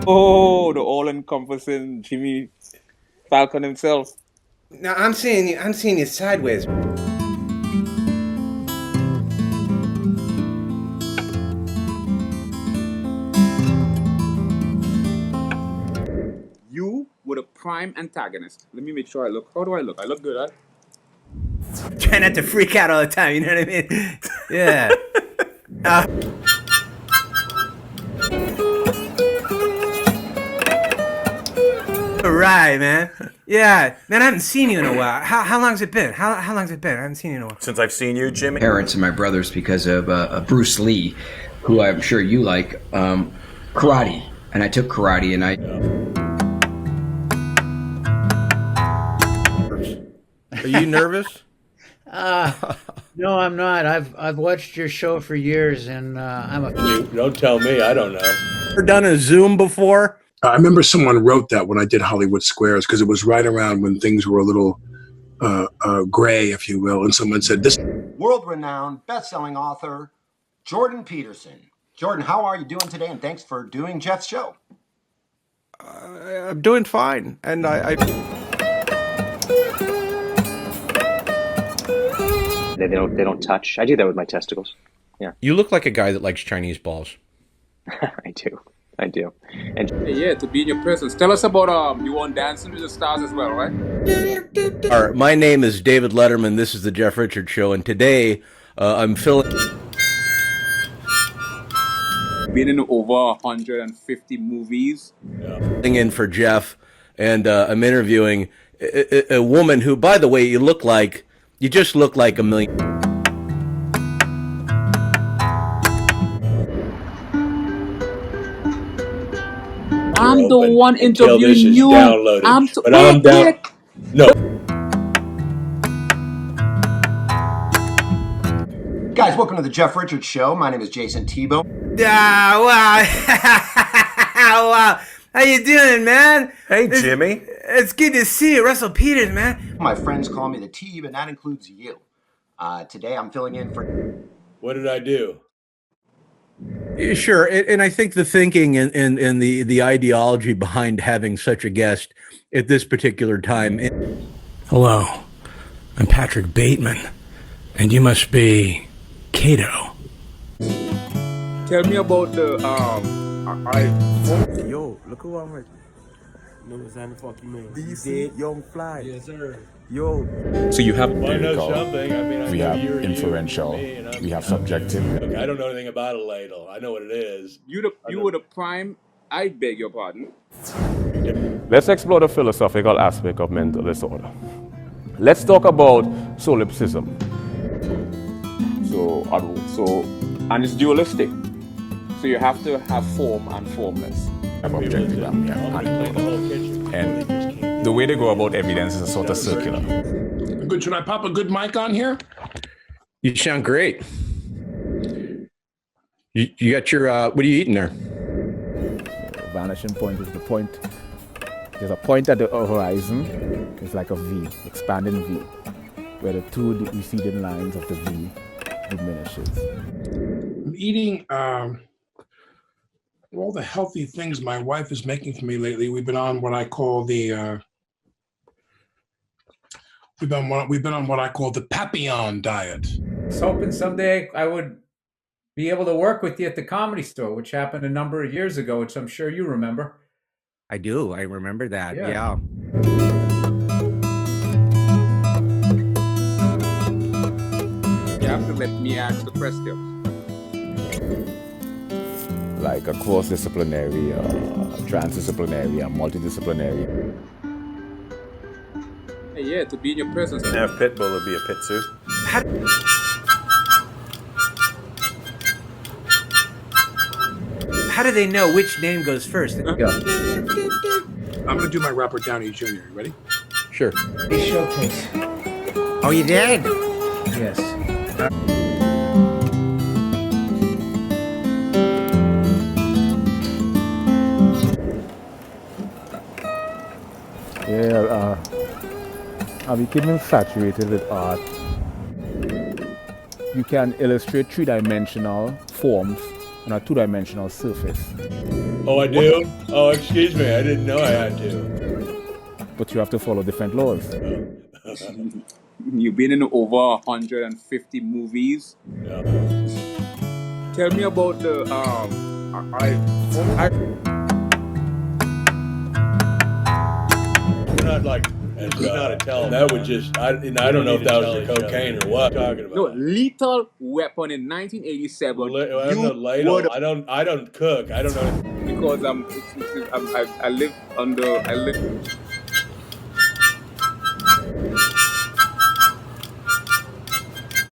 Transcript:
Oh, the all-encompassing Jimmy Falcon himself. Now I'm seeing you sideways. You were the prime antagonist. Let me make sure I look. How do I look? I look good, right? Try not to freak out all the time, you know what I mean? Yeah. Right, man. Yeah, man, I haven't seen you in a while. How long's it been? How long's it been? I haven't seen you in a while. Since I've seen you, Jimmy. Parents and my brothers because of Bruce Lee, who I'm sure you like, karate. And I took karate and I... Are you nervous? No, I'm not. I've watched your show for years, and I'm a... Don't tell me. I don't know. Ever done a Zoom before? I remember someone wrote that when I did Hollywood Squares, because it was right around when things were a little gray, if you will. And someone said, this... World-renowned, best-selling author, Jordan Peterson. Jordan, how are you doing today? And thanks for doing Jeff's show. I'm doing fine. And They don't touch. I do that with my testicles. Yeah. You look like a guy that likes Chinese balls. I do. And Yeah, to be in your presence. Tell us about you on Dancing with the Stars as well, right? All right, my name is David Letterman. This is the Jeff Richards Show, and today I'm filling... Been in over 150 movies. Filling in for Jeff, and I'm interviewing a woman who, by the way, you just look like a million... I'm the one Until this interviewing is you. downloaded. But I'm down. No. Guys, welcome to the Jeff Richards Show. My name is Jason Tebow. Wow. Wow. How you doing, man? Hey, Jimmy. It's good to see you, Russell Peters, man. My friends call me the T, and that includes you. Today I'm filling in for... What did I do? Sure, and I think the thinking and the ideology behind having such a guest at this particular time... Hello, I'm Patrick Bateman, and you must be Cato. Tell me about the Yo, look who I'm with. No, it's not the fuck you mean. DC Young Fly. Yes, sir. Yo. So you have Well, I know something. I mean, we have you're inferential, you, and we have subjective. Look, I don't know anything about a ladle. I know what it is. you were the prime. I beg your pardon. Let's explore the philosophical aspect of mental disorder. Let's talk about solipsism. And it's dualistic. So you have to have form and formless. Objective, and the way they go about evidence is sort of circular. Good. Should I pop a good mic on here? You sound great. You got your, what are you eating there? Vanishing point is the point. There's a point at the horizon. It's like a V, expanding V, where the two receding lines of the V diminishes. I'm eating all the healthy things my wife is making for me lately. We've been on what I call the we've been on what I call the Papillon diet. I was hoping someday I would be able to work with you at the Comedy Store, which happened a number of years ago, which I'm sure you remember. I do. I remember that. Yeah. You have to let me ask the question. Like a cross-disciplinary, transdisciplinary, and multidisciplinary. Yeah, to be in your presence. Now, Pitbull would be a pit too. How do they know which name goes first? Go. I'm going to do my Robert Downey Jr. You ready? Sure. Showcase. Oh, you did? Yes. Yeah, I became infatuated with art. You can illustrate three-dimensional forms on a two-dimensional surface. Oh, I do? Oh, excuse me. I didn't know I had to. But you have to follow different laws. You've been in over 150 movies. Yeah. Tell me about the We're not like, it's not a tell. That would just, I don't know if that was the cocaine or what. Talking about. no Lethal Weapon in 1987. I'm not ladle. I don't cook. I don't know. Because I live under